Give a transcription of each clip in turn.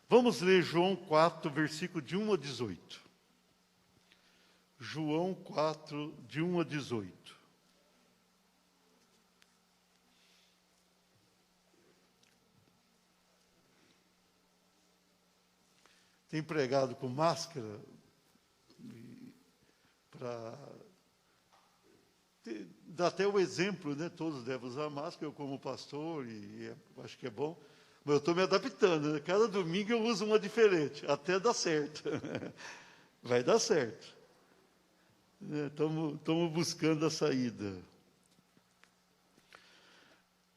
Vamos ler João 4, versículo de 1 a 18. João 4, de 1 a 18. Tem pregado com máscara para dar até o exemplo, né? Todos devem usar máscara, eu como pastor, acho que é bom. Mas eu estou me adaptando, né? Cada domingo eu uso uma diferente, até dar certo. Vai dar certo. Estamos buscando a saída.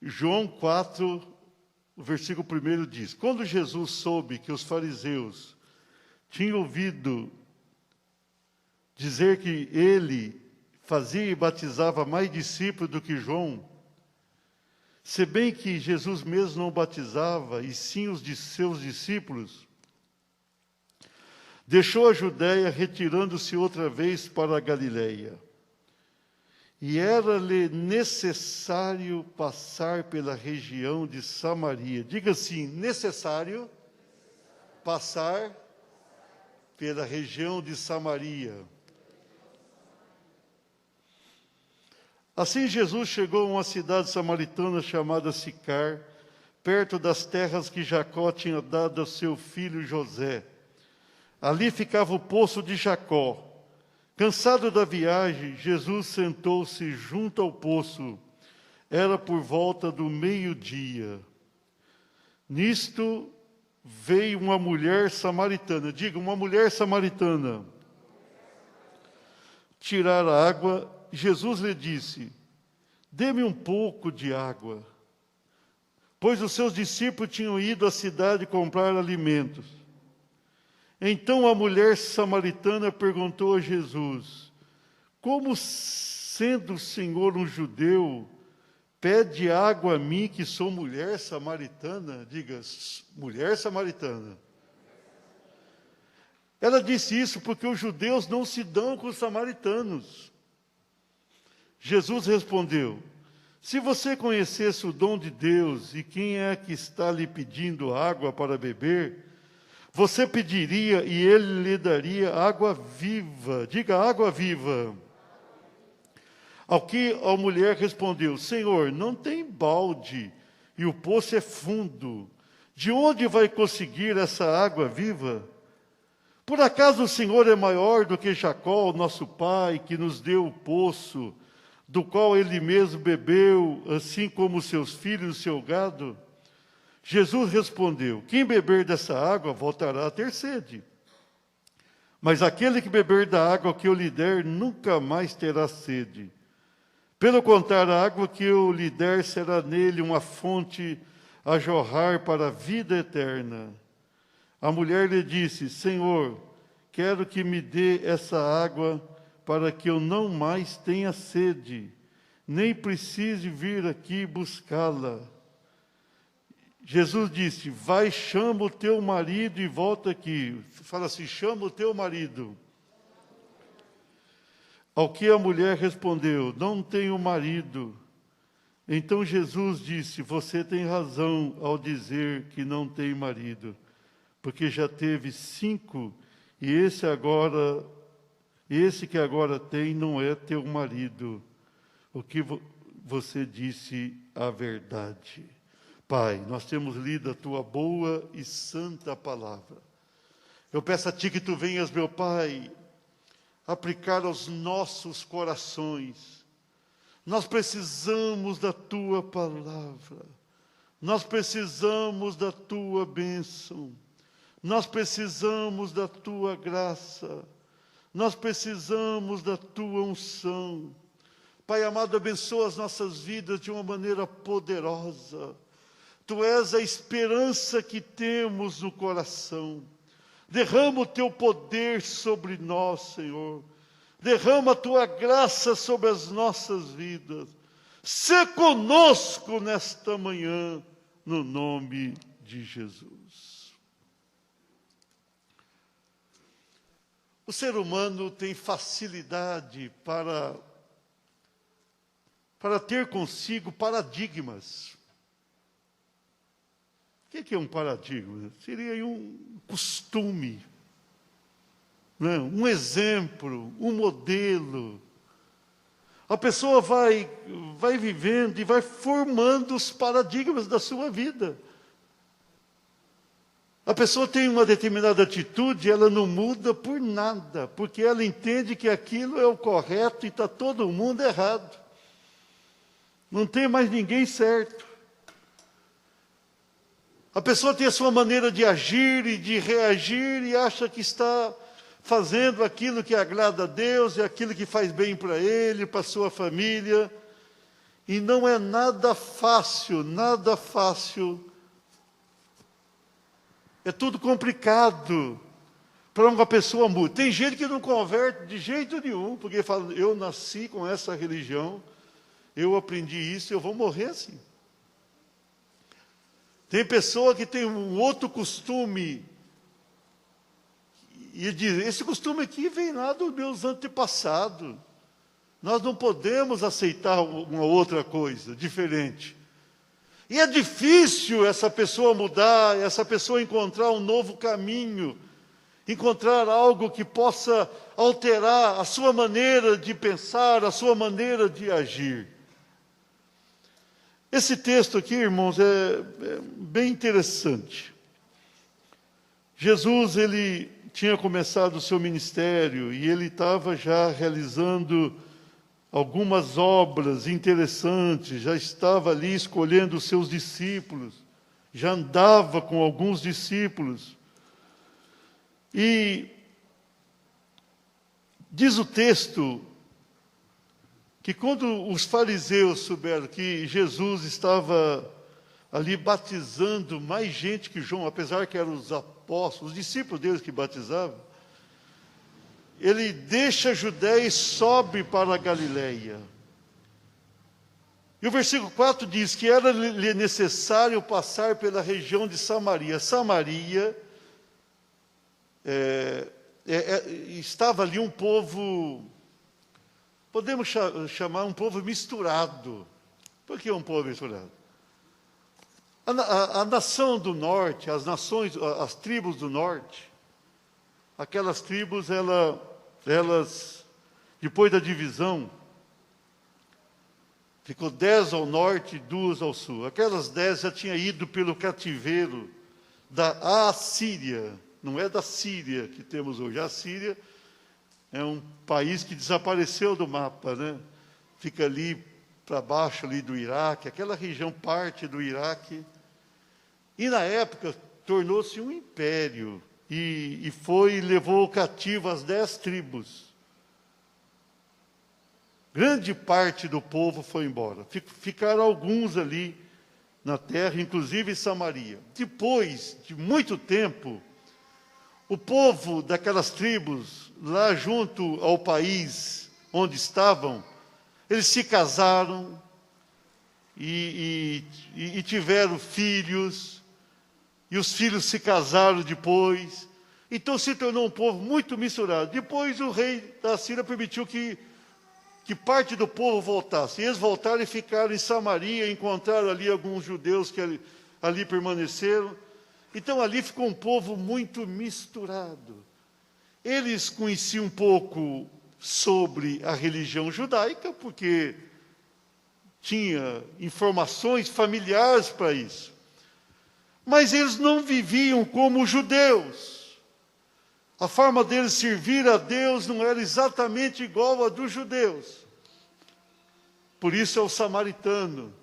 João 4, o versículo 1 diz: Quando Jesus soube que os fariseus tinham ouvido dizer que ele fazia e batizava mais discípulos do que João, se bem que Jesus mesmo não batizava, e sim os de seus discípulos, deixou a Judéia, retirando-se outra vez para a Galileia. E era-lhe necessário passar pela região de Samaria. Diga assim, necessário passar pela região de Samaria. Assim Jesus chegou a uma cidade samaritana chamada Sicar, perto das terras que Jacó tinha dado a seu filho José. Ali ficava o poço de Jacó. Cansado da viagem, Jesus sentou-se junto ao poço. Era por volta do meio-dia. Nisto veio uma mulher samaritana. Diga, uma mulher samaritana. Tirar a água. Jesus lhe disse: dê-me um pouco de água. Pois os seus discípulos tinham ido à cidade comprar alimentos. Então a mulher samaritana perguntou a Jesus: como, sendo o Senhor um judeu, pede água a mim, que sou mulher samaritana? Diga, mulher samaritana. Ela disse isso porque os judeus não se dão com os samaritanos. Jesus respondeu: se você conhecesse o dom de Deus e quem é que está lhe pedindo água para beber, você pediria e ele lhe daria água viva. Diga, água viva. Ao que a mulher respondeu: Senhor, não tem balde e o poço é fundo. De onde vai conseguir essa água viva? Por acaso o Senhor é maior do que Jacó, nosso pai, que nos deu o poço, do qual ele mesmo bebeu, assim como seus filhos e seu gado? Jesus respondeu: quem beber dessa água voltará a ter sede. Mas aquele que beber da água que eu lhe der, nunca mais terá sede. Pelo contrário, a água que eu lhe der será nele uma fonte a jorrar para a vida eterna. A mulher lhe disse: Senhor, quero que me dê essa água para que eu não mais tenha sede, nem precise vir aqui buscá-la. Jesus disse: vai, chama o teu marido e volta aqui. Fala assim: chama o teu marido. Ao que a mulher respondeu: não tenho marido. Então Jesus disse: você tem razão ao dizer que não tem marido, porque já teve 5, e esse que agora tem não é teu marido. O que você disse a verdade. Pai, nós temos lido a tua boa e santa palavra. Eu peço a ti que tu venhas, meu Pai, aplicar aos nossos corações. Nós precisamos da tua palavra. Nós precisamos da tua bênção. Nós precisamos da tua graça. Nós precisamos da tua unção. Pai amado, abençoa as nossas vidas de uma maneira poderosa. Tu és a esperança que temos no coração. Derrama o teu poder sobre nós, Senhor. Derrama a tua graça sobre as nossas vidas. Sê conosco nesta manhã, no nome de Jesus. O ser humano tem facilidade para ter consigo paradigmas. O que é um paradigma? Seria um costume, né? Um exemplo, um modelo. A pessoa vai vivendo e vai formando os paradigmas da sua vida. A pessoa tem uma determinada atitude, ela não muda por nada, porque ela entende que aquilo é o correto e está todo mundo errado. Não tem mais ninguém certo. A pessoa tem a sua maneira de agir e de reagir e acha que está fazendo aquilo que agrada a Deus e aquilo que faz bem para ele, para a sua família. E não é nada fácil, nada fácil. É tudo complicado para uma pessoa muda. Tem gente que não converte de jeito nenhum, porque fala, eu nasci com essa religião, eu aprendi isso, eu vou morrer assim. Tem pessoa que tem um outro costume, e diz, esse costume aqui vem lá dos meus antepassados. Nós não podemos aceitar uma outra coisa, diferente. E é difícil essa pessoa mudar, essa pessoa encontrar um novo caminho, encontrar algo que possa alterar a sua maneira de pensar, a sua maneira de agir. Esse texto aqui, irmãos, é bem interessante. Jesus, ele tinha começado o seu ministério e ele estava já realizando algumas obras interessantes, já estava ali escolhendo os seus discípulos, já andava com alguns discípulos. E diz o texto que quando os fariseus souberam que Jesus estava ali batizando mais gente que João, apesar que eram os apóstolos, os discípulos deles que batizavam, ele deixa a Judéia e sobe para a Galileia. E o versículo 4 diz que era-lhe necessário passar pela região de Samaria. Samaria estava ali um povo, podemos chamar um povo misturado. Por que um povo misturado? A nação do norte, as tribos do norte, aquelas tribos, elas, depois da divisão, ficou 10 ao norte e 2 ao sul. Aquelas 10 já tinham ido pelo cativeiro da Assíria, não é da Síria que temos hoje. A Síria é um país que desapareceu do mapa, né? Fica ali para baixo ali do Iraque, aquela região parte do Iraque. E na época tornou-se um império e levou cativo as 10 tribos. Grande parte do povo foi embora. Ficaram alguns ali na terra, inclusive em Samaria. Depois de muito tempo, o povo daquelas tribos, lá junto ao país onde estavam, eles se casaram e tiveram filhos, e os filhos se casaram depois. Então se tornou um povo muito misturado. Depois o rei da Síria permitiu que parte do povo voltasse. E eles voltaram e ficaram em Samaria, encontraram ali alguns judeus que ali permaneceram. Então ali ficou um povo muito misturado. Eles conheciam um pouco sobre a religião judaica, porque tinha informações familiares para isso. Mas eles não viviam como judeus. A forma deles servir a Deus não era exatamente igual a dos judeus. Por isso é o samaritano.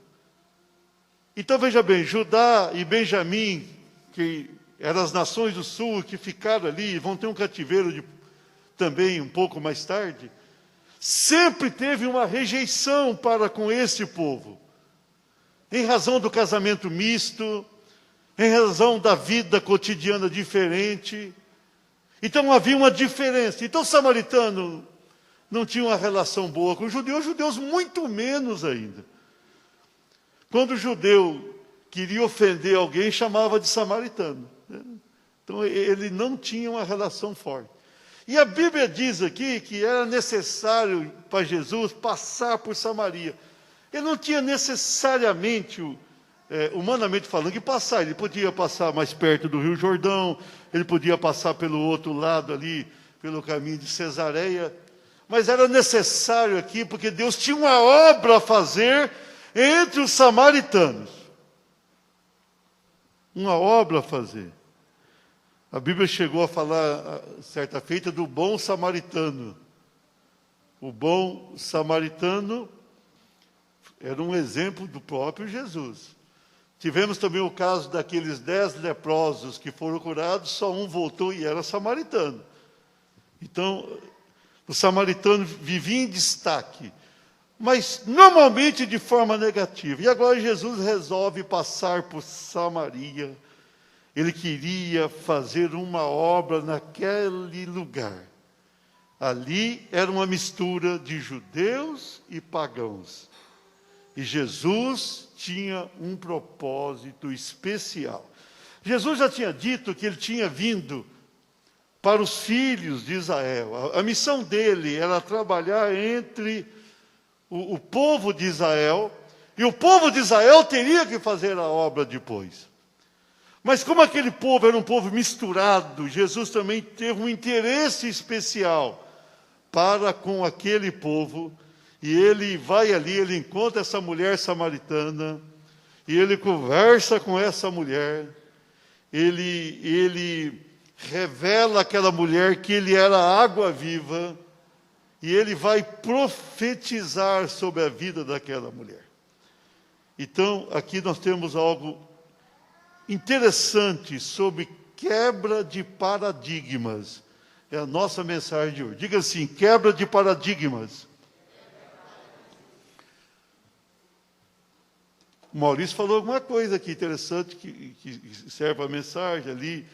Então veja bem, Judá e Benjamim, que eram as nações do sul que ficaram ali, vão ter um cativeiro também um pouco mais tarde, sempre teve uma rejeição para com esse povo, em razão do casamento misto, em razão da vida cotidiana diferente. Então havia uma diferença. Então o samaritano não tinha uma relação boa com os judeus muito menos ainda. Quando o judeu queria ofender alguém, chamava de samaritano. Então ele não tinha uma relação forte. E a Bíblia diz aqui que era necessário para Jesus passar por Samaria. Ele não tinha necessariamente humanamente falando, que passar. Ele podia passar mais perto do Rio Jordão, ele podia passar pelo outro lado ali, pelo caminho de Cesareia, mas era necessário aqui, porque Deus tinha uma obra a fazer entre os samaritanos. Uma obra a fazer. A Bíblia chegou a falar, certa feita, do bom samaritano. O bom samaritano era um exemplo do próprio Jesus. Tivemos também o caso daqueles 10 leprosos que foram curados, só um voltou e era samaritano. Então, o samaritano vivia em destaque, mas normalmente de forma negativa. E agora Jesus resolve passar por Samaria. Ele queria fazer uma obra naquele lugar. Ali era uma mistura de judeus e pagãos. E Jesus tinha um propósito especial. Jesus já tinha dito que ele tinha vindo para os filhos de Israel. A missão dele era trabalhar entre o povo de Israel, e o povo de Israel teria que fazer a obra depois. Mas como aquele povo era um povo misturado, Jesus também teve um interesse especial para com aquele povo, e ele vai ali, ele encontra essa mulher samaritana, e ele conversa com essa mulher, ele revela àquela mulher que ele era a água viva, e ele vai profetizar sobre a vida daquela mulher. Então, aqui nós temos algo interessante sobre quebra de paradigmas. É a nossa mensagem de hoje. Diga assim, quebra de paradigmas. O Maurício falou alguma coisa aqui interessante que serve para a mensagem ali.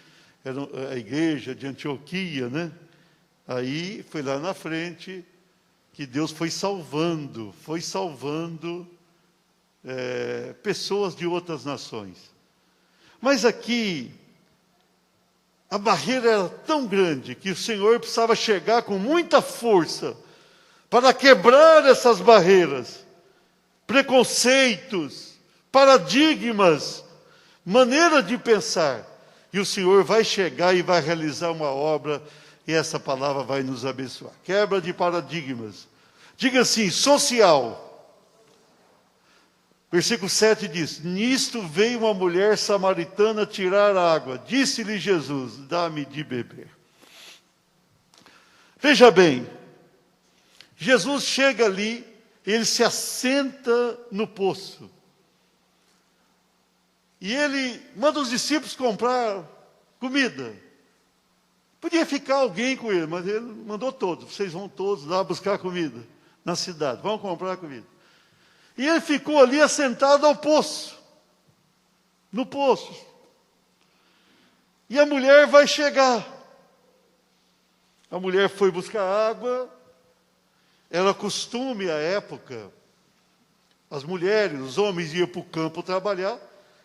Era a igreja de Antioquia, né? Aí foi lá na frente que Deus foi salvando pessoas de outras nações. Mas aqui, a barreira era tão grande que o Senhor precisava chegar com muita força para quebrar essas barreiras, preconceitos, paradigmas, maneira de pensar. E o Senhor vai chegar e vai realizar uma obra, e essa palavra vai nos abençoar. Quebra de paradigmas. Diga assim, social. Versículo 7 diz, nisto veio uma mulher samaritana tirar água. Disse-lhe Jesus, dá-me de beber. Veja bem, Jesus chega ali, ele se assenta no poço. E ele manda os discípulos comprar comida. Podia ficar alguém com ele, mas ele mandou todos. Vocês vão todos lá buscar comida na cidade, vão comprar comida. E ele ficou ali assentado ao poço, no poço. E a mulher vai chegar. A mulher foi buscar água. Era costume à época, as mulheres, os homens iam para o campo trabalhar.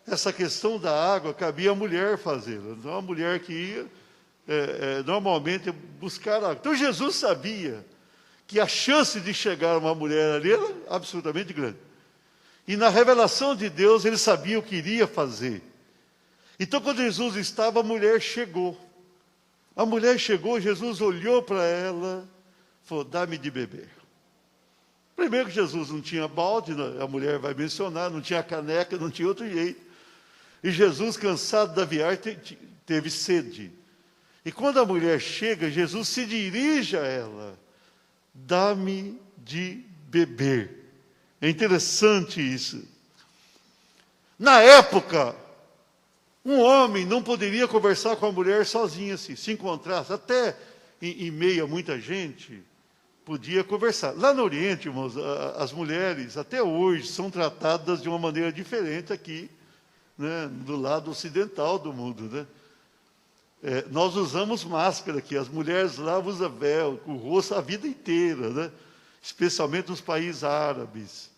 Essa questão da água cabia à mulher fazê-la. Então a mulher que ia, normalmente, buscar água. Então Jesus sabia que a chance de chegar uma mulher ali era absolutamente grande. E na revelação de Deus, ele sabia o que iria fazer. Então, quando Jesus estava, a mulher chegou. A mulher chegou, Jesus olhou para ela, falou, dá-me de beber. Primeiro que Jesus não tinha balde, a mulher vai mencionar, não tinha caneca, não tinha outro jeito. E Jesus, cansado da viagem, teve sede. E quando a mulher chega, Jesus se dirige a ela. Dá-me de beber. É interessante isso. Na época, um homem não poderia conversar com a mulher sozinho assim, se encontrasse, até em meio a muita gente, podia conversar. Lá no Oriente, irmãos, as mulheres, até hoje, são tratadas de uma maneira diferente aqui, né, do lado ocidental do mundo, né? Nós usamos máscara aqui, as mulheres lá usam véu, com o rosto a vida inteira, né? Especialmente nos países árabes.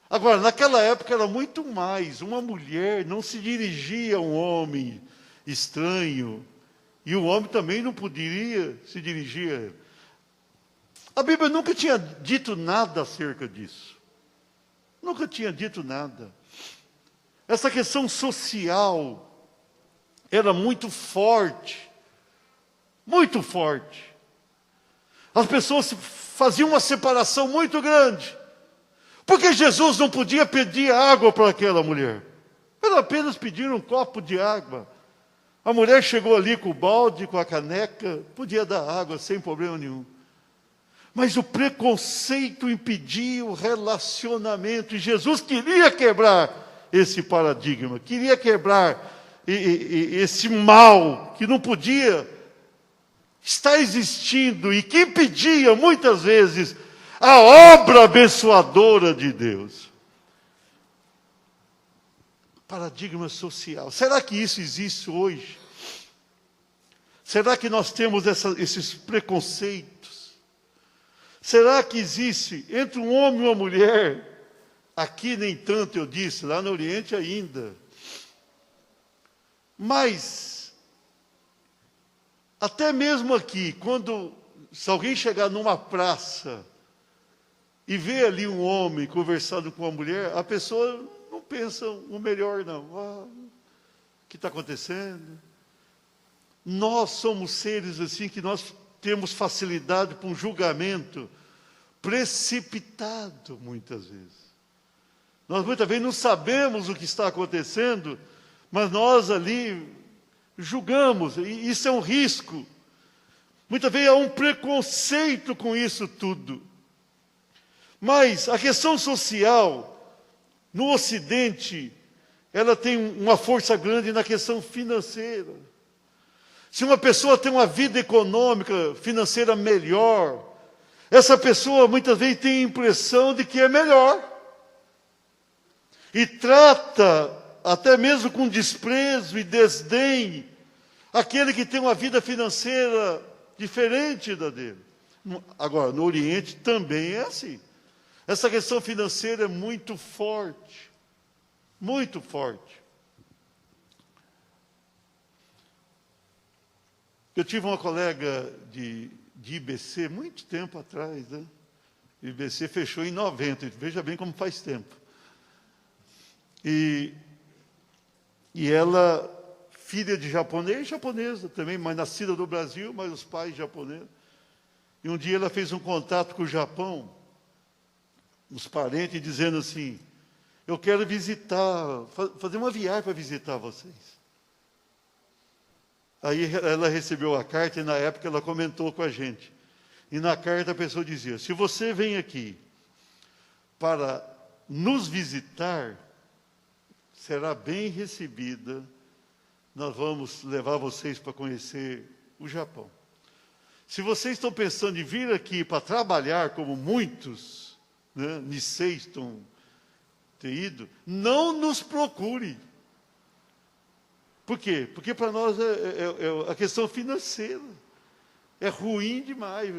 Agora, naquela época era muito mais, uma mulher não se dirigia a um homem estranho, e o homem também não poderia se dirigir a ele. A Bíblia nunca tinha dito nada acerca disso. Nunca tinha dito nada. Essa questão social era muito forte, muito forte. As pessoas faziam uma separação muito grande. Porque Jesus não podia pedir água para aquela mulher. Ela apenas pediu um copo de água. A mulher chegou ali com o balde, com a caneca, podia dar água sem problema nenhum. Mas o preconceito impedia o relacionamento. E Jesus queria quebrar esse paradigma, queria quebrar esse mal que não podia estar existindo e que impedia, muitas vezes, a obra abençoadora de Deus. Paradigma social. Será que isso existe hoje? Será que nós temos esses preconceitos? Será que existe entre um homem e uma mulher? Aqui nem tanto, eu disse, lá no Oriente ainda. Mas, até mesmo aqui, se alguém chegar numa praça e ver ali um homem conversando com uma mulher, a pessoa não pensa o melhor, não. O que está acontecendo? Nós somos seres assim que nós temos facilidade para um julgamento precipitado, muitas vezes. Nós muitas vezes não sabemos o que está acontecendo, mas nós ali julgamos, e isso é um risco. Muitas vezes há um preconceito com isso tudo. Mas a questão social, no Ocidente, ela tem uma força grande na questão financeira. Se uma pessoa tem uma vida econômica, financeira melhor, essa pessoa muitas vezes tem a impressão de que é melhor. E trata, até mesmo com desprezo e desdém, aquele que tem uma vida financeira diferente da dele. Agora, no Oriente também é assim. Essa questão financeira é muito forte. Muito forte. Eu tive uma colega de IBC, muito tempo atrás, né? IBC fechou em 90, veja bem como faz tempo. E ela, filha de japonês, japonesa também, mas nascida no Brasil, mas os pais japoneses. E um dia ela fez um contato com o Japão, os parentes, dizendo assim, eu quero visitar, fazer uma viagem para visitar vocês. Aí ela recebeu a carta e na época ela comentou com a gente. E na carta a pessoa dizia, se você vem aqui para nos visitar, será bem recebida, nós vamos levar vocês para conhecer o Japão. Se vocês estão pensando em vir aqui para trabalhar, como muitos, né, Nisei estão ter ido, não nos procure. Por quê? Porque para nós é a questão financeira. É ruim demais.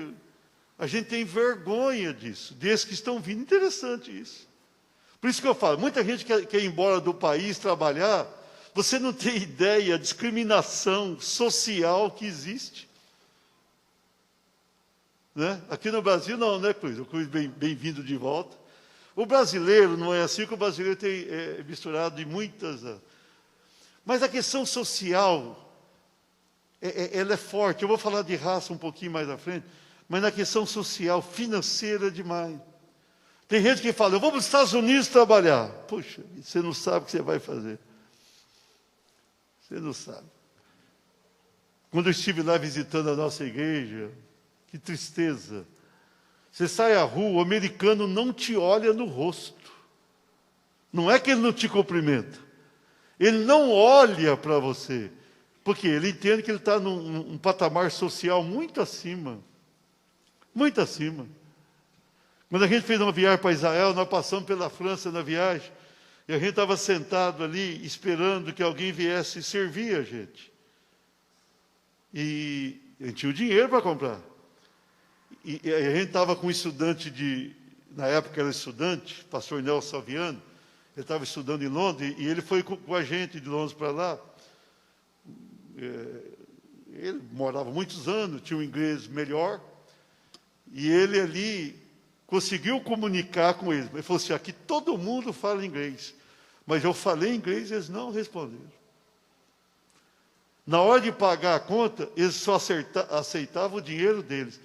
A gente tem vergonha disso, desses que estão vindo. Interessante isso. Por isso que eu falo, muita gente quer ir embora do país trabalhar, você não tem ideia da discriminação social que existe. Né? Aqui no Brasil não, né, Cruz? O Cruz bem-vindo de volta. O brasileiro não é assim, que o brasileiro tem misturado em muitas... Mas a questão social, ela é forte. Eu vou falar de raça um pouquinho mais à frente, mas na questão social, financeira é demais. Tem gente que fala, eu vou para os Estados Unidos trabalhar. Puxa, você não sabe o que você vai fazer. Você não sabe. Quando eu estive lá visitando a nossa igreja, que tristeza. Você sai à rua, o americano não te olha no rosto. Não é que ele não te cumprimenta. Ele não olha para você. Porque ele entende que ele está num patamar social muito acima. Muito acima. Quando a gente fez uma viagem para Israel, nós passamos pela França na viagem, e a gente estava sentado ali, esperando que alguém viesse servir a gente. E a gente tinha o dinheiro para comprar. E a gente estava com um estudante na época era estudante, pastor Nelson Saviano, ele estava estudando em Londres, e ele foi com a gente de Londres para lá. Ele morava muitos anos, tinha um inglês melhor, e ele ali conseguiu comunicar com eles. Ele falou assim, aqui todo mundo fala inglês, Mas eu falei inglês e eles não responderam. Na hora de pagar a conta, eles só aceitavam o dinheiro deles.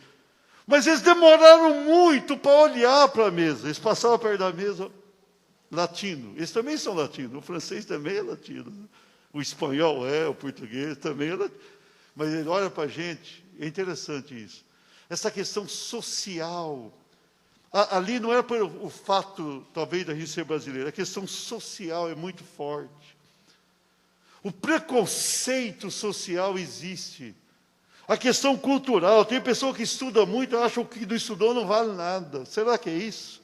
Mas eles demoraram muito para olhar para a mesa. Eles passavam perto da mesa, latino. Eles também são latinos. O francês também é latino. O espanhol o português também é latino. Mas ele olha para a gente. É interessante isso. Essa questão social. Ali não era por o fato, talvez, da gente ser brasileiro. A questão social é muito forte. O preconceito social existe. A questão cultural. Tem pessoa que estuda muito e acha que não estudou não vale nada. Será que é isso?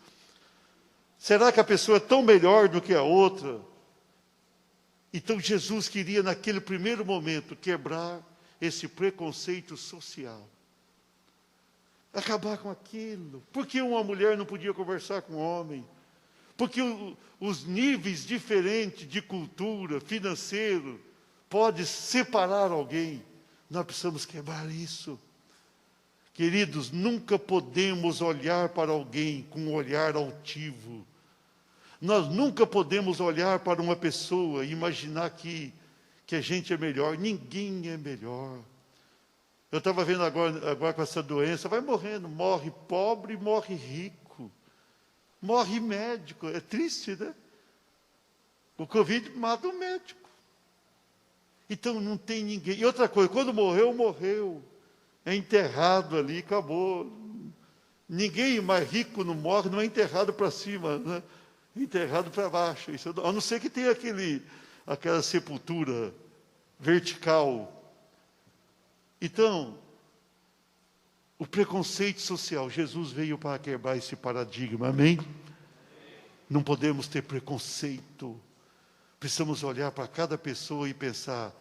Será que a pessoa é tão melhor do que a outra? Então Jesus queria, naquele primeiro momento, quebrar esse preconceito social. Acabar com aquilo. Por que uma mulher não podia conversar com um homem? Porque os níveis diferentes de cultura, financeiro, pode separar alguém. Nós precisamos quebrar isso. Queridos, nunca podemos olhar para alguém com um olhar altivo. Nós nunca podemos olhar para uma pessoa e imaginar que a gente é melhor. Ninguém é melhor. Eu estava vendo agora com essa doença, vai morrendo, morre pobre, morre rico, morre médico, é triste, né? O Covid mata o médico. Então não tem ninguém. E outra coisa, quando morreu, morreu. É enterrado ali, acabou. Ninguém mais rico não morre, não é enterrado para cima, né? É enterrado para baixo. Isso, a não ser que tenha aquela sepultura vertical. Então, o preconceito social, Jesus veio para quebrar esse paradigma, amém? Não podemos ter preconceito. Precisamos olhar para cada pessoa e pensar,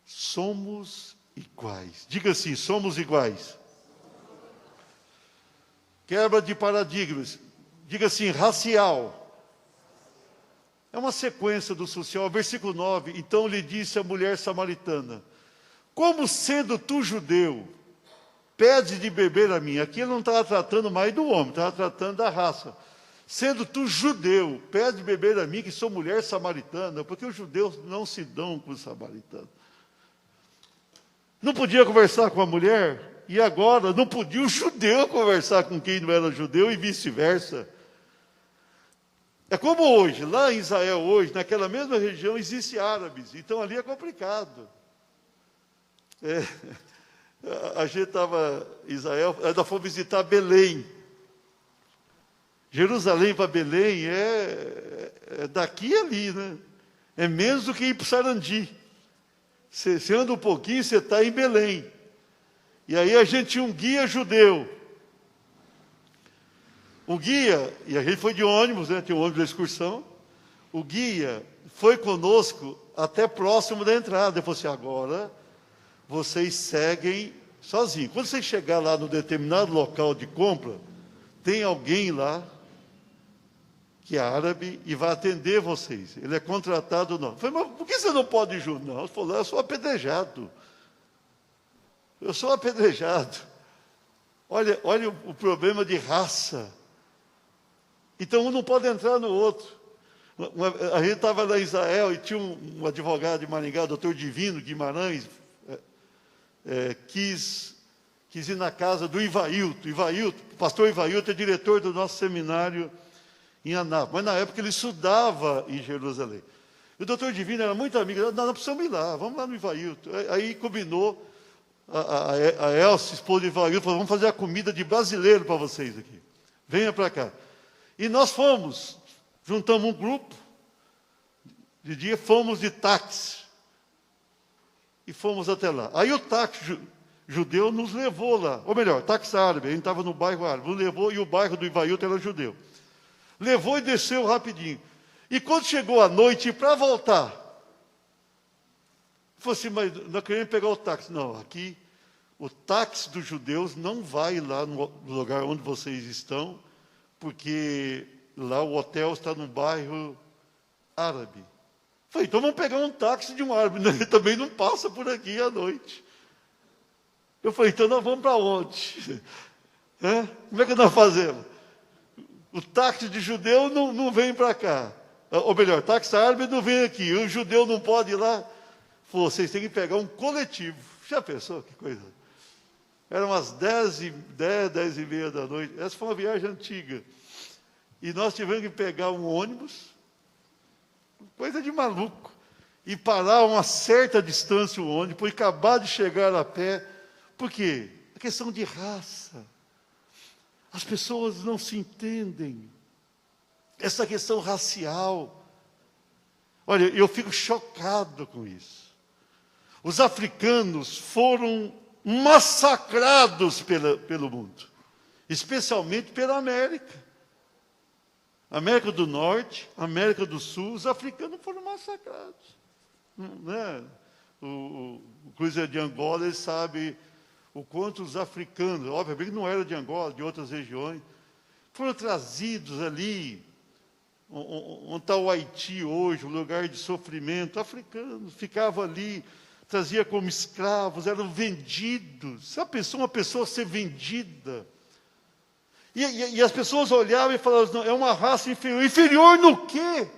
somos iguais. Diga assim, somos iguais. Quebra de paradigmas. Diga assim, racial. É uma sequência do social. Versículo 9, então lhe disse a mulher samaritana, como sendo tu judeu, pede de beber a mim. Aqui ele não estava tratando mais do homem, estava tratando da raça. Sendo tu judeu, pede de beber a mim, que sou mulher samaritana, porque os judeus não se dão com os samaritanos. Não podia conversar com a mulher, e agora não podia o judeu conversar com quem não era judeu, e vice-versa. É como hoje, lá em Israel hoje, naquela mesma região, existem árabes, então ali é complicado. A gente estava em Israel, ainda fomos visitar Belém. Jerusalém para Belém é daqui e ali, né? É menos do que ir para o Sarandi. Você anda um pouquinho, você está em Belém. E aí a gente tinha um guia judeu. O guia, e a gente foi de ônibus, né? Tinha um ônibus da excursão. O guia foi conosco até próximo da entrada. Ele falou assim, agora vocês seguem sozinhos. Quando você chegar lá no determinado local de compra, tem alguém lá que é árabe e vai atender vocês. Ele é contratado, não. Eu falei, mas por que você não pode ir junto? Não, ele falou, eu sou apedrejado. Eu sou apedrejado. Olha o problema de raça. Então, um não pode entrar no outro. A gente estava lá em Israel e tinha um advogado de Maringá, doutor Divino Guimarães, quis ir na casa do Ivailton. O pastor Ivailton é diretor do nosso seminário em Anápolis. Mas na época ele estudava em Jerusalém. E o doutor Divino era muito amigo. Nós precisamos ir lá, vamos lá no Ivailton. Aí combinou, a Elsa, esposa do Ivailton, falou, vamos fazer a comida de brasileiro para vocês aqui. Venha para cá. E nós fomos, juntamos um grupo, de dia fomos de táxi. E fomos até lá. Aí o táxi judeu nos levou lá. Ou melhor, táxi árabe, a gente estava no bairro árabe. Nos levou e o bairro do Ivailton era judeu. Levou e desceu rapidinho. E quando chegou a noite, para voltar, falou assim, mas nós queremos pegar o táxi. Não, aqui, o táxi dos judeus não vai lá no lugar onde vocês estão, porque lá o hotel está no bairro árabe. Falei, então vamos pegar um táxi de um árabe. Ele também não passa por aqui à noite. Eu falei, então nós vamos para onde? Como é que nós fazemos? O táxi de judeu não vem para cá. Ou melhor, táxi árabe não vem aqui, o judeu não pode ir lá. Falou, vocês têm que pegar um coletivo. Já pensou que coisa? Eram umas 10h30 da noite. Essa foi uma viagem antiga. E nós tivemos que pegar um ônibus, coisa de maluco, e parar a uma certa distância o ônibus, e acabar de chegar a pé. Por quê? A questão de raça. As pessoas não se entendem. Essa questão racial. Olha, eu fico chocado com isso. Os africanos foram massacrados pelo mundo, especialmente pela América. América do Norte, América do Sul, os africanos foram massacrados. Né? O Cruzeiro de Angola, ele sabe o quanto os africanos, obviamente não era de Angola, de outras regiões, foram trazidos ali, onde está o Haiti hoje, um lugar de sofrimento, africanos, ficavam ali, trazia como escravos, eram vendidos. Você pensou uma pessoa ser vendida? E as pessoas olhavam e falavam, não, é uma raça inferior. Inferior no quê?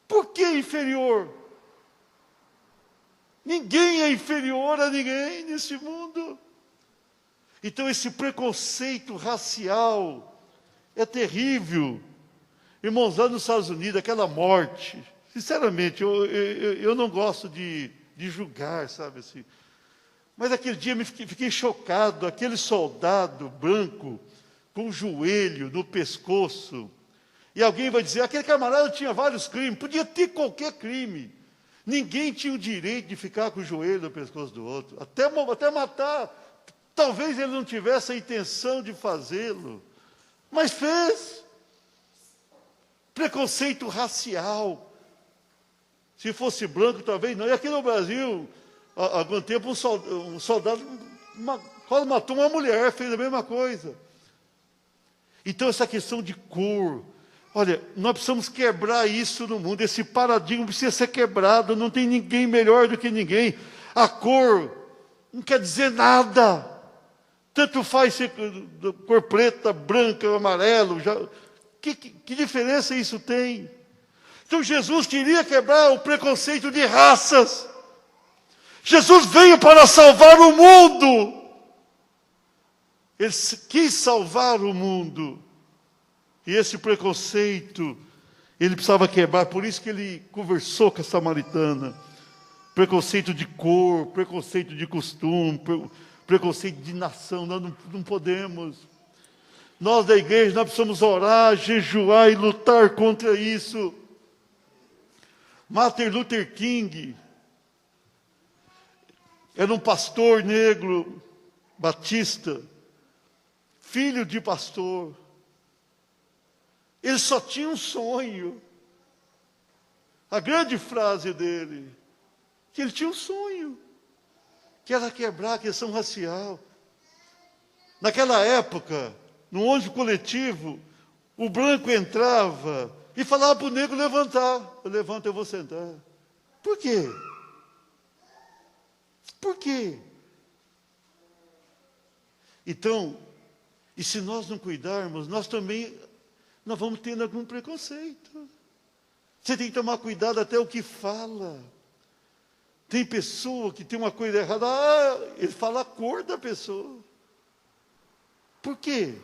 Por que inferior? Ninguém é inferior a ninguém nesse mundo. Então esse preconceito racial é terrível. Irmãos, lá nos Estados Unidos, aquela morte, sinceramente, eu não gosto de julgar, sabe assim. Mas aquele dia fiquei chocado, aquele soldado branco, com o joelho no pescoço. E alguém vai dizer, aquele camarada tinha vários crimes, podia ter qualquer crime. Ninguém tinha o direito de ficar com o joelho no pescoço do outro, até matar. Talvez ele não tivesse a intenção de fazê-lo, mas fez. Preconceito racial. Se fosse branco, talvez não. E aqui no Brasil, há algum tempo, um soldado quase matou uma mulher, fez a mesma coisa. Então, essa questão de cor, olha, nós precisamos quebrar isso no mundo. Esse paradigma precisa ser quebrado. Não tem ninguém melhor do que ninguém. A cor não quer dizer nada. Tanto faz ser cor preta, branca, amarelo. Que diferença isso tem? Então Jesus queria quebrar o preconceito de raças. Jesus veio para salvar o mundo. Ele quis salvar o mundo. E esse preconceito, ele precisava quebrar. Por isso que ele conversou com a samaritana. Preconceito de cor, preconceito de costume, preconceito de nação. Nós não podemos. Nós da igreja, nós precisamos orar, jejuar e lutar contra isso. Martin Luther King era um pastor negro, batista, filho de pastor. Ele só tinha um sonho. A grande frase dele, que ele tinha um sonho, que era quebrar a questão racial. Naquela época, no ônibus coletivo, o branco entrava e falava para o negro levantar. Eu levanto, eu vou sentar. Por quê? Por quê? Então, e se nós não cuidarmos, nós vamos tendo algum preconceito. Você tem que tomar cuidado até o que fala. Tem pessoa que tem uma coisa errada, ele fala a cor da pessoa. Por quê?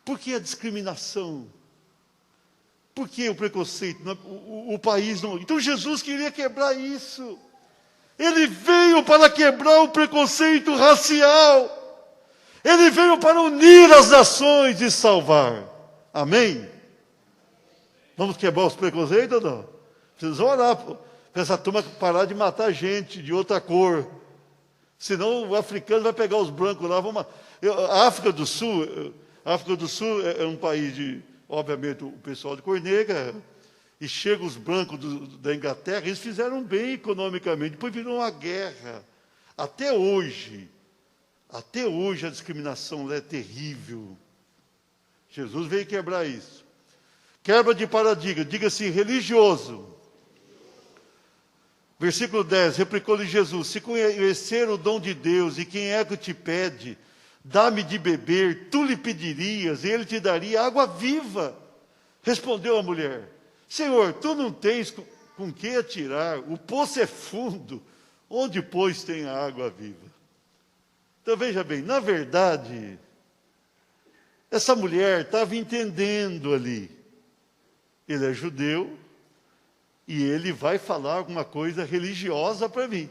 Por que a discriminação? Por que o preconceito? O país não... Então Jesus queria quebrar isso. Ele veio para quebrar o preconceito racial. Ele veio para unir as nações e salvar. Amém? Vamos quebrar os preconceitos ou não? Precisamos orar para essa turma parar de matar gente de outra cor. Senão o africano vai pegar os brancos lá. A África do Sul é um país de, obviamente, o pessoal de cor negra, e chegam os brancos da Inglaterra, eles fizeram bem economicamente, depois virou uma guerra. Até hoje a discriminação é terrível. Jesus veio quebrar isso. Quebra de paradigma, diga-se religioso. Versículo 10, replicou-lhe Jesus, se conhecer o dom de Deus e quem é que te pede, dá-me de beber, tu lhe pedirias, e ele te daria água viva. Respondeu a mulher: Senhor, tu não tens com que atirar, o poço é fundo, onde, pois, tem a água viva? Então, veja bem, na verdade, essa mulher estava entendendo ali. Ele é judeu e ele vai falar alguma coisa religiosa para mim.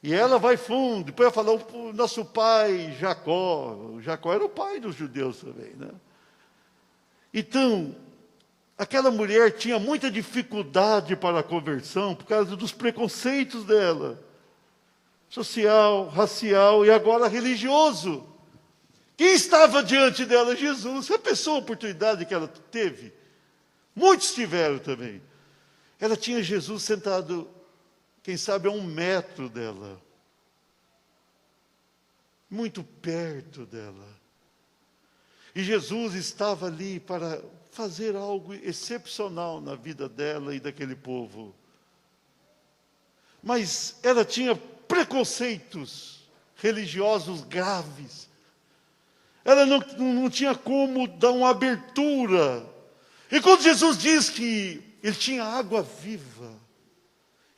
E ela vai fundo, depois vai falar o nosso pai Jacó. Jacó era o pai dos judeus também, né? Então, aquela mulher tinha muita dificuldade para a conversão por causa dos preconceitos dela, social, racial e agora religioso. Quem estava diante dela? Jesus. Você pensou a oportunidade que ela teve? Muitos tiveram também. Ela tinha Jesus sentado, quem sabe, a 1 metro dela. Muito perto dela. E Jesus estava ali para fazer algo excepcional na vida dela e daquele povo. Mas ela tinha preconceitos religiosos graves. Ela não tinha como dar uma abertura. E quando Jesus diz que ele tinha água viva,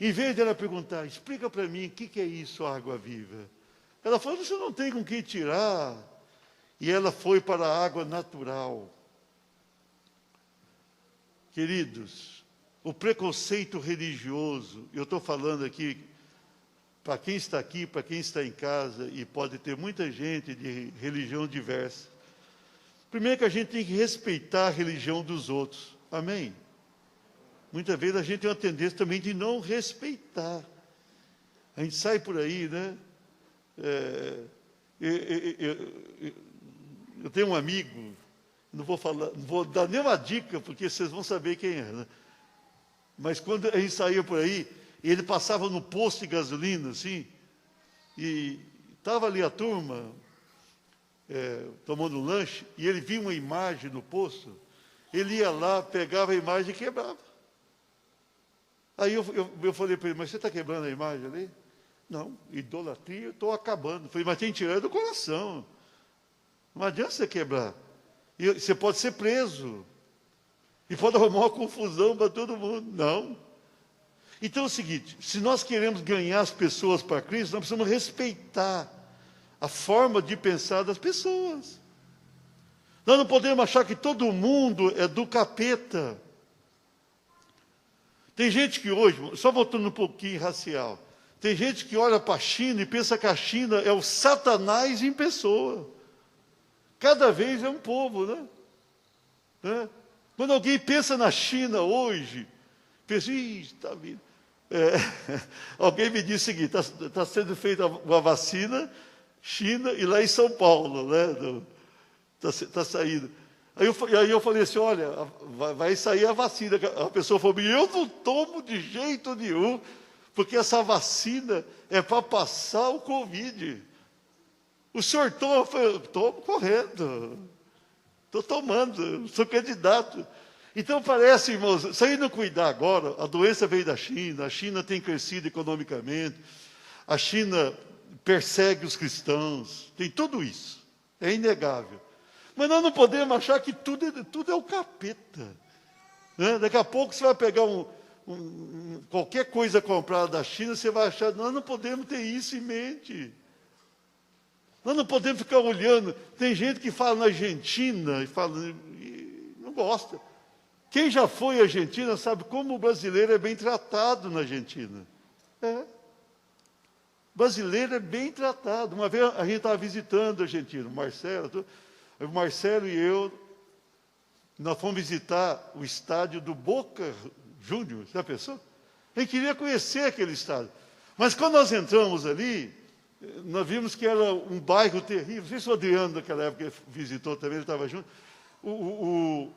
em vez de ela perguntar, explica para mim o que é isso, água viva? Ela falou, você não tem com quem tirar. E ela foi para a água natural. Queridos, o preconceito religioso, eu estou falando aqui, para quem está aqui, para quem está em casa, e pode ter muita gente de religião diversa. Primeiro que a gente tem que respeitar a religião dos outros. Amém? Muitas vezes a gente tem uma tendência também de não respeitar. A gente sai por aí, né? Eu tenho um amigo, não vou dar nenhuma dica, porque vocês vão saber quem é, né? Mas quando a gente saía por aí, ele passava no posto de gasolina, assim, e estava ali a turma, tomando lanche, e ele via uma imagem no posto, ele ia lá, pegava a imagem e quebrava. Aí eu falei para ele, mas você está quebrando a imagem ali? Não, idolatria, eu estou acabando. Eu falei, mas tem que tirar do coração. Não adianta você quebrar. E você pode ser preso. E pode arrumar uma confusão para todo mundo. Não. Então é o seguinte, se nós queremos ganhar as pessoas para Cristo, nós precisamos respeitar a forma de pensar das pessoas. Nós não podemos achar que todo mundo é do capeta. Tem gente que hoje, só voltando um pouquinho racial, tem gente que olha para a China e pensa que a China é o Satanás em pessoa. Cada vez é um povo, né? Quando alguém pensa na China hoje, pensa, está vindo. Alguém me disse o seguinte, está sendo feita uma vacina, China, e lá em São Paulo, né? Está saindo. Aí eu falei assim, olha, vai sair a vacina. A pessoa falou, eu não tomo de jeito nenhum, porque essa vacina é para passar o Covid. O senhor toma? Eu falei, estou correndo, estou tomando, sou candidato. Então parece, irmãos, se a gente não cuidar agora, a doença veio da China, a China tem crescido economicamente, a China persegue os cristãos, tem tudo isso, é inegável. Mas nós não podemos achar que tudo é o capeta. Né? Daqui a pouco você vai pegar qualquer coisa comprada da China, você vai achar, nós não podemos ter isso em mente. Nós não podemos ficar olhando. Tem gente que fala na Argentina e não gosta. Quem já foi à Argentina sabe como o brasileiro é bem tratado na Argentina. O brasileiro é bem tratado. Uma vez a gente estava visitando a Argentina, o Marcelo e eu, nós fomos visitar o estádio do Boca Juniors, já pensou? A gente queria conhecer aquele estádio. Mas quando nós entramos ali, nós vimos que era um bairro terrível. Não sei se o Adriano, naquela época, visitou também, ele estava junto. O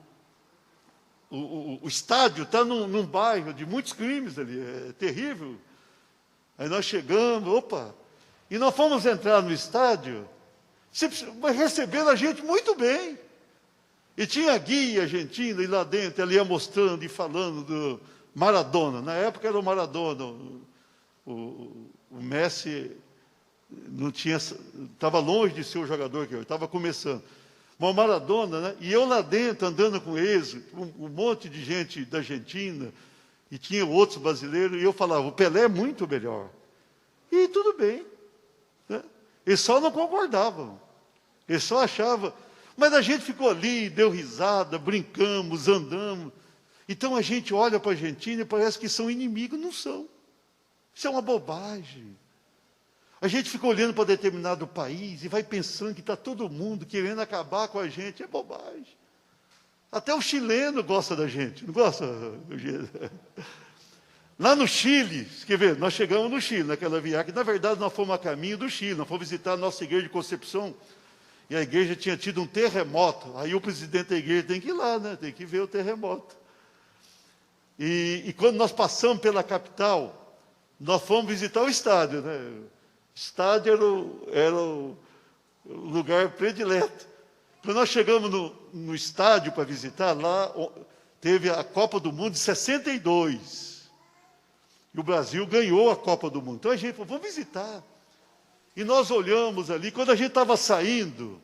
estádio está num bairro de muitos crimes ali, é terrível. Aí nós chegamos, e nós fomos entrar no estádio, recebendo a gente muito bem. E tinha guia argentino, e lá dentro ela ia mostrando e falando do Maradona. Na época era o Maradona, o Messi não tinha, estava longe de ser o jogador que eu estava começando. uma maratona, né? E eu lá dentro, andando com eles, um monte de gente da Argentina, e tinha outros brasileiros, e eu falava, o Pelé é muito melhor. E tudo bem. Né? Eles só não concordavam. Eles só achavam. Mas a gente ficou ali, deu risada, brincamos, andamos. Então a gente olha para a Argentina e parece que são inimigos. Não são. Isso é uma bobagem. A gente fica olhando para determinado país e vai pensando que está todo mundo querendo acabar com a gente. É bobagem. Até o chileno gosta da gente, não gosta? Lá no Chile, quer ver, nós chegamos no Chile, naquela viagem, na verdade nós fomos a caminho do Chile, nós fomos visitar a nossa igreja de Concepção, e a igreja tinha tido um terremoto, aí o presidente da igreja tem que ir lá, né? Tem que ver o terremoto. E quando nós passamos pela capital, nós fomos visitar o estádio, né? O estádio era o lugar predileto. Quando nós chegamos no estádio para visitar, lá teve a Copa do Mundo de 62. E o Brasil ganhou a Copa do Mundo. Então a gente falou, vamos visitar. E nós olhamos ali, quando a gente estava saindo,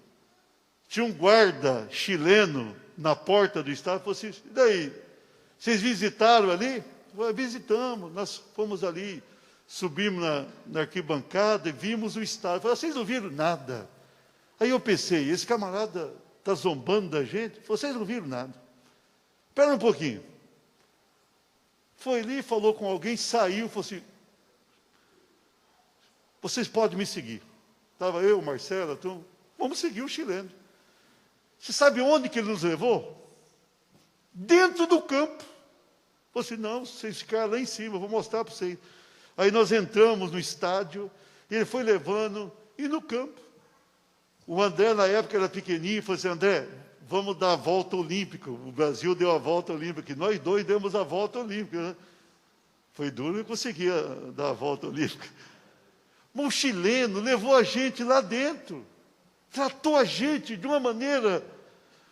tinha um guarda chileno na porta do estádio, falou assim, e daí, vocês visitaram ali? Falei, visitamos, nós fomos ali, subimos na arquibancada e vimos o estádio. Falei, vocês não viram nada? Aí eu pensei, esse camarada está zombando da gente? Vocês não viram nada. Espera um pouquinho. Foi ali, falou com alguém, saiu, falou assim, vocês podem me seguir. Estava eu, Marcela, então, vamos seguir o chileno. Você sabe onde que ele nos levou? Dentro do campo. Falou assim, não, vocês ficaram lá em cima, eu vou mostrar para vocês. Aí nós entramos no estádio, e ele foi levando, e no campo. O André, na época, era pequenininho, falou assim, André, vamos dar a volta olímpica. O Brasil deu a volta olímpica, nós dois demos a volta olímpica. Né? Foi duro e conseguia dar a volta olímpica. Mas o chileno levou a gente lá dentro, tratou a gente de uma maneira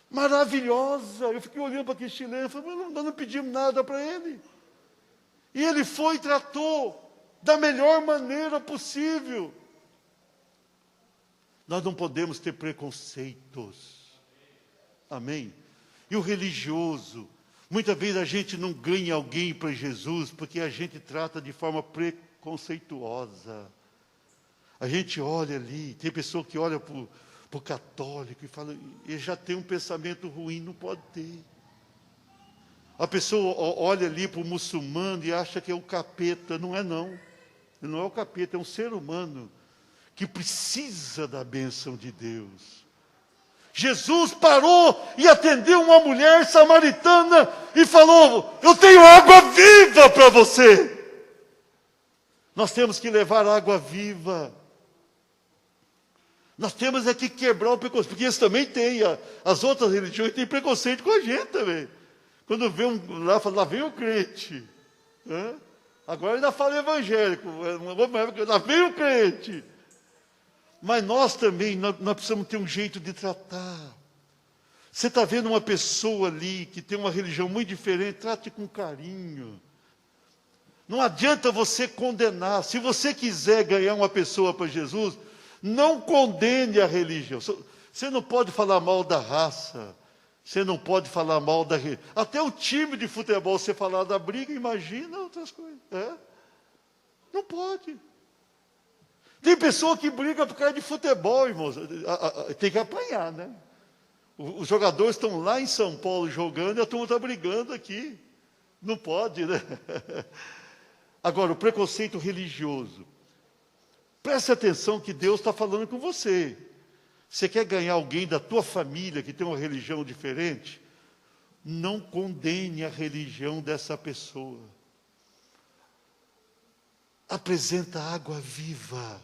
maravilhosa. Eu fiquei olhando para aquele chileno e falei, nós não pedimos nada para ele. E ele foi e tratou da melhor maneira possível. Nós não podemos ter preconceitos. Amém? E o religioso, muitas vezes a gente não ganha alguém para Jesus porque a gente trata de forma preconceituosa. A gente olha ali, tem pessoa que olha para o católico e fala, ele já tem um pensamento ruim, não pode ter. A pessoa olha ali para o muçulmano e acha que é o capeta, não é não. Não é o capeta, é um ser humano que precisa da bênção de Deus. Jesus parou e atendeu uma mulher samaritana e falou, eu tenho água viva para você. Nós temos que levar água viva. Nós temos é que quebrar o preconceito, porque eles também têm, as outras religiões têm preconceito com a gente também. Quando vê lá, fala, lá vem o crente. Né? Agora ainda fala evangélico, lá vem o crente. Mas nós também, nós precisamos ter um jeito de tratar. Você está vendo uma pessoa ali que tem uma religião muito diferente, trate com carinho. Não adianta você condenar. Se você quiser ganhar uma pessoa para Jesus, não condene a religião. Você não pode falar mal da raça. Você não pode falar mal da religião. Até o time de futebol, você falar da briga, imagina outras coisas. Não pode. Tem pessoa que briga por causa de futebol, irmãos. Tem que apanhar, né? Os jogadores estão lá em São Paulo jogando e a turma está brigando aqui. Não pode, né? Agora, o preconceito religioso. Preste atenção que Deus está falando com você. Você quer ganhar alguém da tua família que tem uma religião diferente? Não condene a religião dessa pessoa. Apresenta água viva.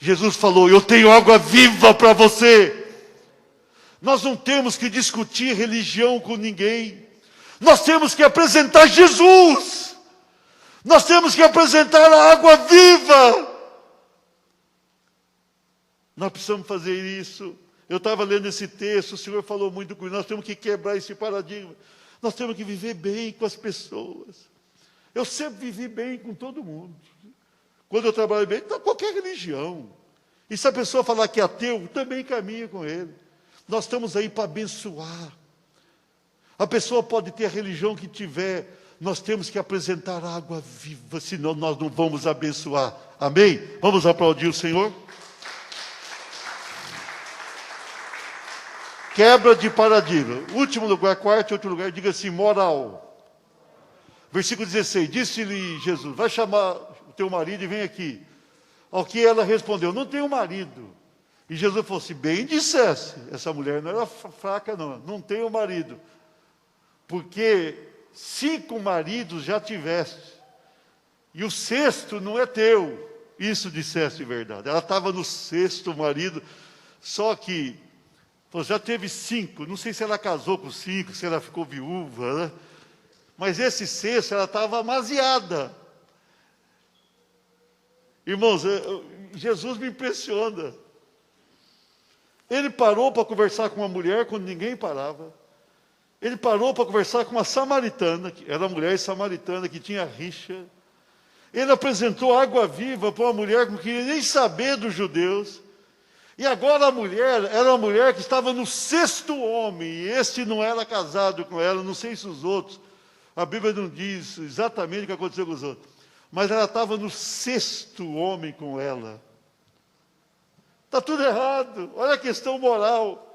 Jesus falou, eu tenho água viva para você. Nós não temos que discutir religião com ninguém. Nós temos que apresentar Jesus. Nós temos que apresentar a água viva. Nós precisamos fazer isso. Eu estava lendo esse texto, o Senhor falou muito comigo. Nós temos que quebrar esse paradigma. Nós temos que viver bem com as pessoas. Eu sempre vivi bem com todo mundo. Quando eu trabalho bem, qualquer religião. E se a pessoa falar que é ateu, também caminha com ele. Nós estamos aí para abençoar. A pessoa pode ter a religião que tiver, nós temos que apresentar água viva, senão nós não vamos abençoar. Amém? Vamos aplaudir o Senhor? Quebra de paradigma. Último lugar, quarto e último lugar, diga assim, moral. Versículo 16, disse-lhe Jesus, vai chamar o teu marido e vem aqui. Ao que ela respondeu, não tenho marido. E Jesus falou assim, bem dissesse, essa mulher não era fraca não tenho marido. Porque 5 maridos já tiveste, e o sexto não é teu. Isso disseste de verdade. Ela estava no 6º marido, só que já teve 5, não sei se ela casou com 5, se ela ficou viúva, né? Mas esse 6º, ela estava amaziada. Irmãos, Jesus me impressiona. Ele parou para conversar com uma mulher quando ninguém parava. Ele parou para conversar com uma samaritana, que era uma mulher samaritana que tinha rixa. Ele apresentou água viva para uma mulher que não queria nem saber dos judeus. E agora a mulher era uma mulher que estava no 6º homem, e este não era casado com ela, não sei se os outros. A Bíblia não diz exatamente o que aconteceu com os outros. Mas ela estava no 6º homem com ela. Está tudo errado. Olha a questão moral.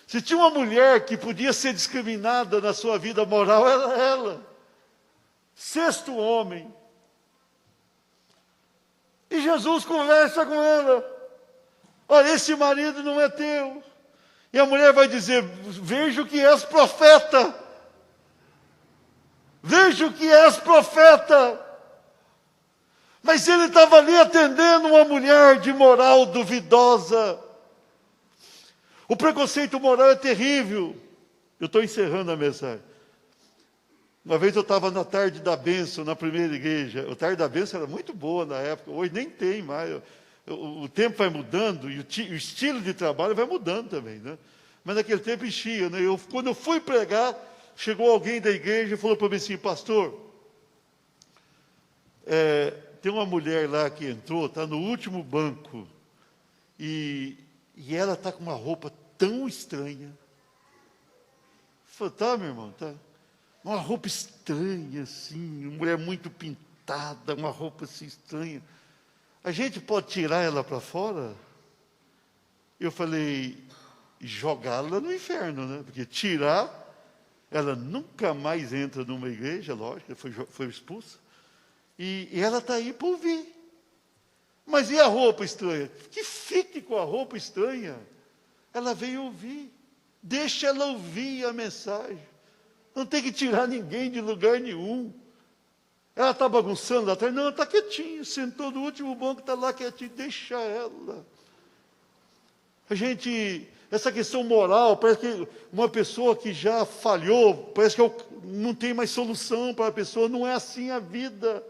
Se tinha uma mulher que podia ser discriminada na sua vida moral, era ela. 6º homem. E Jesus conversa com ela. Olha, esse marido não é teu. E a mulher vai dizer, vejo que és profeta. Vejo que és profeta. Mas ele estava ali atendendo uma mulher de moral duvidosa. O preconceito moral é terrível. Eu estou encerrando a mensagem. Uma vez eu estava na tarde da bênção, na primeira igreja. A tarde da bênção era muito boa na época. Hoje nem tem mais. O tempo vai mudando e o estilo de trabalho vai mudando também, né? Mas naquele tempo enchia, né? Quando eu fui pregar, chegou alguém da igreja e falou para mim assim, pastor, tem uma mulher lá que entrou, está no último banco, e ela está com uma roupa tão estranha. Eu falei, tá, meu irmão, tá. Uma roupa estranha, assim, uma mulher muito pintada, uma roupa assim estranha. A gente pode tirar ela para fora? Eu falei, jogá-la no inferno, né? Porque tirar, ela nunca mais entra numa igreja, lógico, foi expulsa. E ela está aí para ouvir. Mas e a roupa estranha? Que fique com a roupa estranha. Ela veio ouvir. Deixa ela ouvir a mensagem. Não tem que tirar ninguém de lugar nenhum. Ela está bagunçando lá atrás? Não, está quietinha. Sentou no último banco, está lá quietinho. Deixa ela. Essa questão moral, parece que uma pessoa que já falhou, parece que não tem mais solução para a pessoa. Não é assim a vida.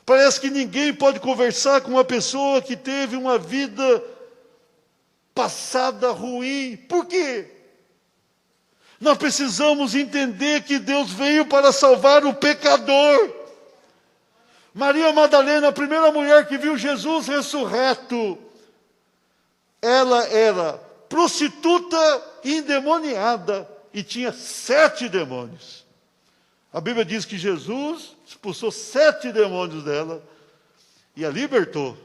Parece que ninguém pode conversar com uma pessoa que teve uma vida passada ruim. Por quê? Nós precisamos entender que Deus veio para salvar o pecador. Maria Madalena, a primeira mulher que viu Jesus ressurreto, ela era prostituta endemoniada e tinha 7 demônios. A Bíblia diz que Jesus expulsou 7 demônios dela e a libertou.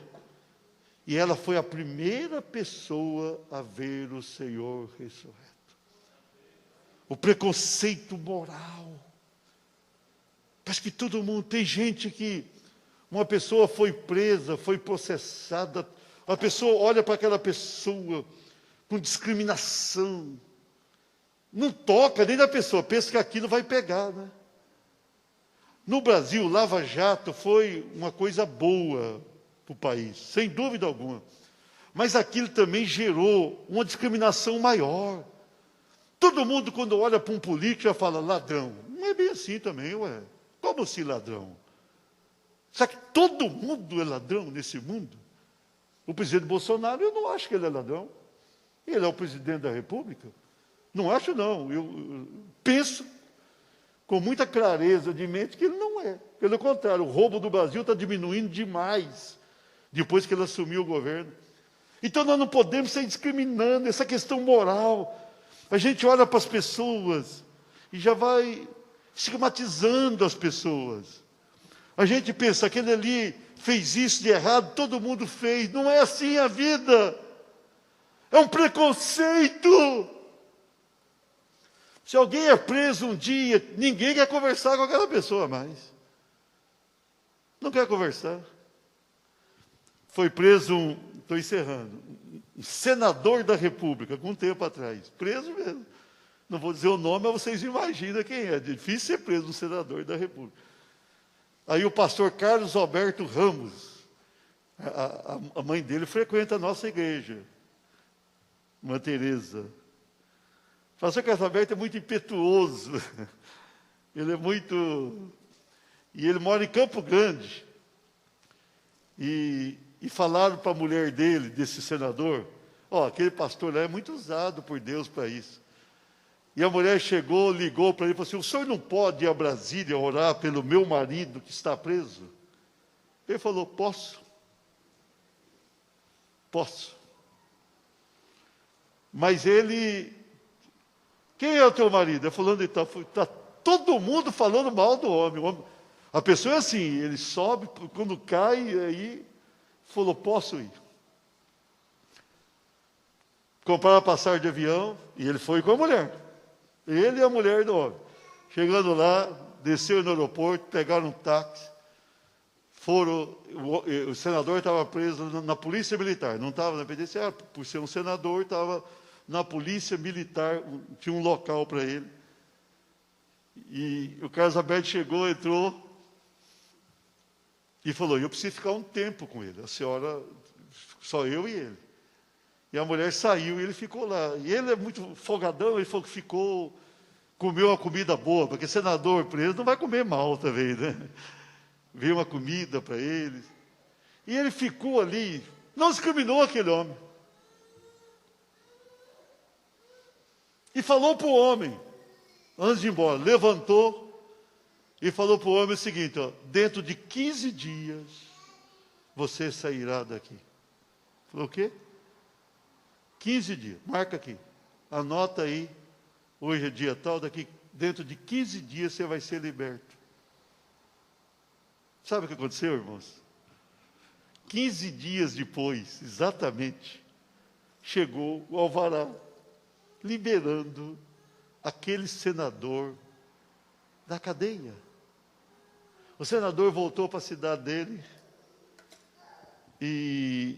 E ela foi a primeira pessoa a ver o Senhor ressurreto. O preconceito moral. Parece que todo mundo, tem gente que, uma pessoa foi presa, foi processada, a pessoa olha para aquela pessoa com discriminação. Não toca nem na pessoa, pensa que aquilo vai pegar, né? No Brasil, Lava Jato foi uma coisa boa para o país, sem dúvida alguma. Mas aquilo também gerou uma discriminação maior. Todo mundo, quando olha para um político, já fala ladrão. Não é bem assim também, ué. Como assim ladrão? Será que todo mundo é ladrão nesse mundo? O presidente Bolsonaro, eu não acho que ele é ladrão. Ele é o presidente da República. Não acho, não. Eu penso com muita clareza de mente que ele não é. Pelo contrário, o roubo do Brasil está diminuindo demais depois que ele assumiu o governo. Então nós não podemos sair discriminando essa questão moral. A gente olha para as pessoas e já vai estigmatizando as pessoas. A gente pensa, aquele ali fez isso de errado, todo mundo fez. Não é assim a vida. É um preconceito. Se alguém é preso um dia, ninguém quer conversar com aquela pessoa mais. Não quer conversar. Foi preso estou encerrando, um senador da República, algum tempo atrás, preso mesmo. Não vou dizer o nome, mas vocês imaginam quem é. Difícil ser preso um senador da República. Aí o pastor Carlos Alberto Ramos, a mãe dele frequenta a nossa igreja, Irmã Teresa. O pastor Carlos Alberto é muito impetuoso, ele é muito... E ele mora em Campo Grande. E falaram para a mulher dele, desse senador, aquele pastor lá é muito usado por Deus para isso. E a mulher chegou, ligou para ele e falou assim, o senhor não pode ir a Brasília orar pelo meu marido que está preso? Ele falou, posso. Posso. Mas ele... Quem é o teu marido? Ele falando, está todo mundo falando mal do homem. A pessoa é assim, ele sobe, quando cai, aí falou, posso ir. Compraram a passagem de avião, e ele foi com a mulher. Ele e a mulher do homem. Chegando lá, desceu no aeroporto, pegaram um táxi, o senador estava preso na polícia militar, não estava na penitenciária, por ser um senador, estava na polícia militar, tinha um local para ele. E o Carlos Alberto chegou, entrou, e falou, eu preciso ficar um tempo com ele, a senhora, só eu e ele. E a mulher saiu e ele ficou lá. E ele é muito folgadão, ele falou que ficou, comeu uma comida boa, porque senador preso não vai comer mal também, né? Veio uma comida para ele. E ele ficou ali, não discriminou aquele homem. E falou para o homem, antes de ir embora, levantou e falou para o homem o seguinte, dentro de 15 dias você sairá daqui. Falou o quê? 15 dias, marca aqui, anota aí, hoje é dia tal, dentro de 15 dias você vai ser liberto. Sabe o que aconteceu, irmãos? 15 dias depois, exatamente, chegou o alvará, liberando aquele senador da cadeia. O senador voltou para a cidade dele e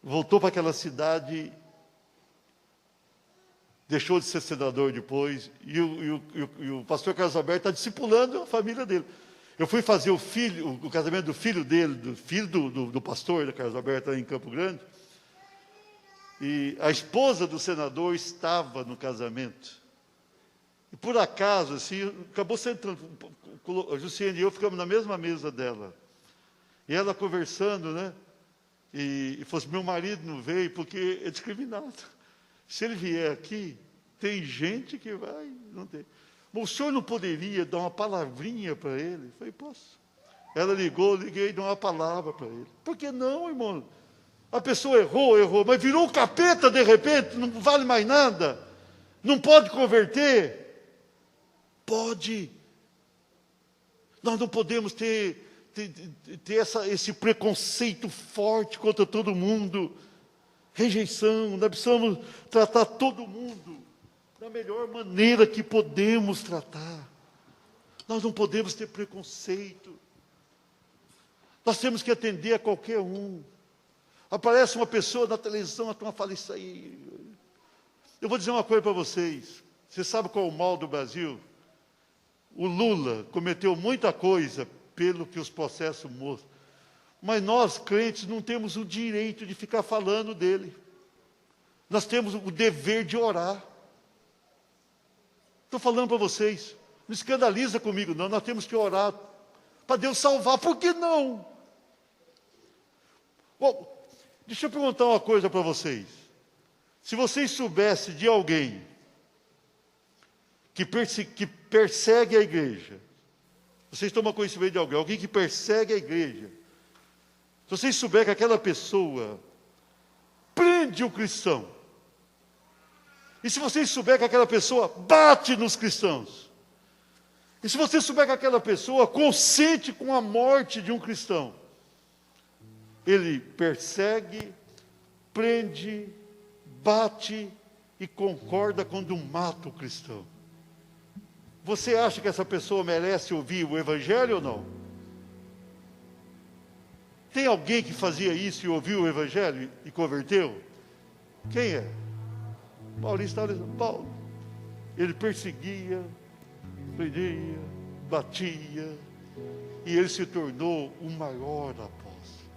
voltou para aquela cidade, deixou de ser senador depois, e o pastor Carlos Alberto está discipulando a família dele. Eu fui fazer o casamento do filho dele, do pastor da Carlos Alberto, em Campo Grande, e a esposa do senador estava no casamento. E por acaso, assim, acabou sentando, a Jussiane e eu ficamos na mesma mesa dela. E ela conversando, né? E falou assim, meu marido não veio porque é discriminado. Se ele vier aqui, tem gente que vai, não tem. Mas o senhor não poderia dar uma palavrinha para ele? Eu falei, posso. Ela ligou, liguei e dei uma palavra para ele. Por que não, irmão? A pessoa errou, mas virou um capeta de repente, não vale mais nada. Não pode converter? Pode. Nós não podemos ter esse preconceito forte contra todo mundo, rejeição. Nós precisamos tratar todo mundo da melhor maneira que podemos tratar. Nós não podemos ter preconceito. Nós temos que atender a qualquer um. Aparece uma pessoa na televisão, a turma fala isso aí. Eu vou dizer uma coisa para vocês. Você sabe qual é o mal do Brasil? O Lula cometeu muita coisa pelo que os processos mostram. Mas nós, crentes, não temos o direito de ficar falando dele. Nós temos o dever de orar. Estou falando para vocês. Não escandaliza comigo, não. Nós temos que orar para Deus salvar. Por que não? Bom, deixa eu perguntar uma coisa para vocês. Se vocês soubessem de alguém que persegue a igreja, vocês tomam conhecimento de alguém que persegue a igreja, se vocês souberem que aquela pessoa prende o cristão. E se você souber que aquela pessoa bate nos cristãos, e se você souber que aquela pessoa consente com a morte de um cristão, ele persegue, prende, bate e concorda quando mata o cristão. Você acha que essa pessoa merece ouvir o Evangelho ou não? Tem alguém que fazia isso e ouviu o Evangelho e converteu? Quem é? Paulo. Ele perseguia, prendia, batia, e ele se tornou o maior apóstolo.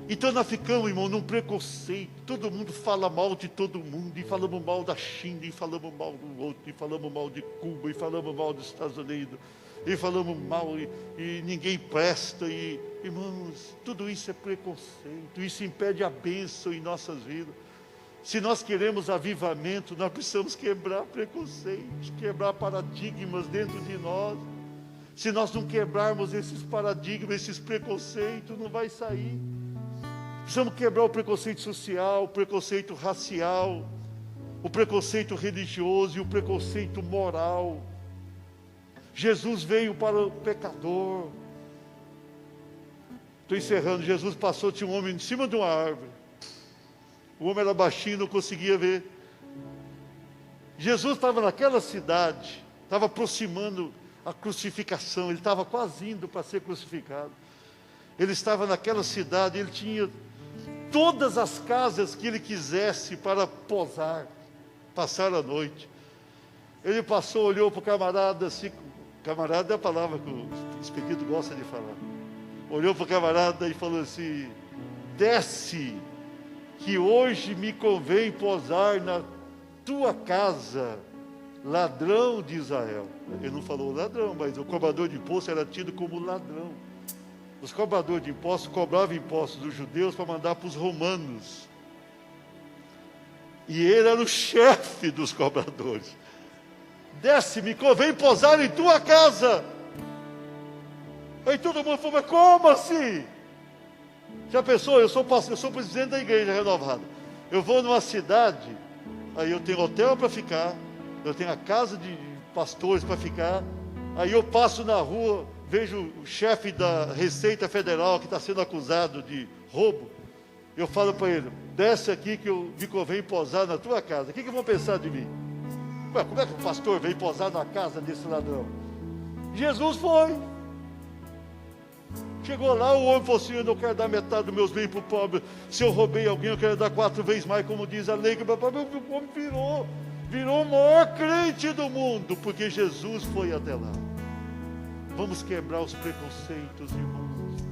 Então nós ficamos, irmão, num preconceito. Todo mundo fala mal de todo mundo, e falamos mal da China, e falamos mal do outro, e falamos mal de Cuba, e falamos mal dos Estados Unidos, e falamos mal, e ninguém presta, e irmãos, tudo isso é preconceito, isso impede a bênção em nossas vidas. Se nós queremos avivamento, nós precisamos quebrar preconceitos, quebrar paradigmas dentro de nós. Se nós não quebrarmos esses paradigmas, esses preconceitos, não vai sair. Precisamos quebrar o preconceito social, o preconceito racial, o preconceito religioso e o preconceito moral. Jesus veio para o pecador. Estou encerrando. Jesus passou, tinha um homem em cima de uma árvore. O homem era baixinho, não conseguia ver. Jesus estava naquela cidade, estava aproximando a crucificação, ele estava quase indo para ser crucificado. Ele estava naquela cidade, ele tinha todas as casas que ele quisesse para posar, passar a noite. Ele passou, olhou para o camarada, assim, camarada é a palavra que o Expedito gosta de falar. Olhou para o camarada e falou assim: desce, que hoje me convém posar na tua casa, ladrão de Israel. Ele não falou ladrão, mas o cobrador de imposto era tido como ladrão. Os cobradores de impostos cobravam impostos dos judeus para mandar para os romanos. E ele era o chefe dos cobradores. Desce, me convém posar em tua casa. Aí todo mundo falou: mas como assim? Já pensou? Eu sou presidente da igreja renovada. Eu vou numa cidade, aí eu tenho hotel para ficar, eu tenho a casa de pastores para ficar, aí eu passo na rua, vejo o chefe da Receita Federal que está sendo acusado de roubo, eu falo para ele: desce aqui que eu me convém posar na tua casa. O que vão pensar de mim? Ué, como é que o pastor veio posar na casa desse ladrão? Jesus foi. Chegou lá, o homem falou assim: eu não quero dar metade dos meus bens para o pobre. Se eu roubei alguém, eu quero dar 4 vezes mais, como diz a lei. O homem virou o maior crente do mundo, porque Jesus foi até lá. Vamos quebrar os preconceitos, irmãos.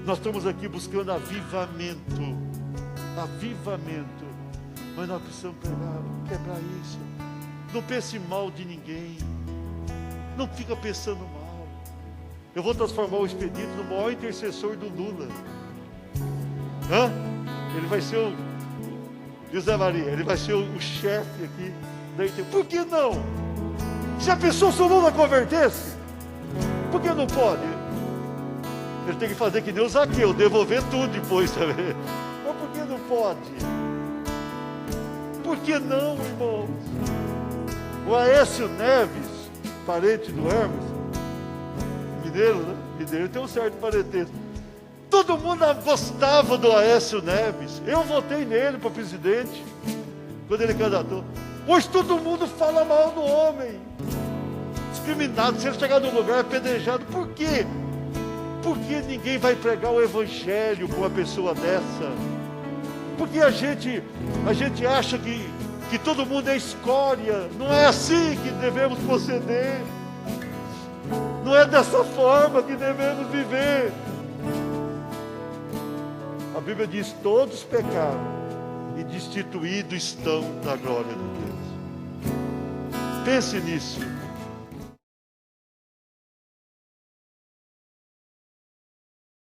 Nós estamos aqui buscando avivamento, mas nós precisamos quebrar isso. Não pense mal de ninguém, não fica pensando mal. Eu vou transformar o Expedito no maior intercessor do Lula. Ele vai ser José Maria, ele vai ser o chefe aqui da intercessão. Por que não? Se a pessoa, se o Lula convertesse, por que não pode? Ele tem que fazer que nem o Zaqueu, devolver tudo depois também. Mas por que não pode? Por que não, irmãos? O Aécio Neves, parente do Hermes, mineiro, né? Mineiro tem um certo parentesco. Todo mundo gostava do Aécio Neves. Eu votei nele para presidente, quando ele candidatou. Hoje todo mundo fala mal do homem. Discriminado, se ele chegar num lugar apedrejado. Por quê? Porque ninguém vai pregar o evangelho com uma pessoa dessa. Porque a gente acha que todo mundo é escória. Não é assim que devemos proceder. Não é dessa forma que devemos viver. A Bíblia diz: todos pecaram e destituídos estão da glória de Deus. Pense nisso.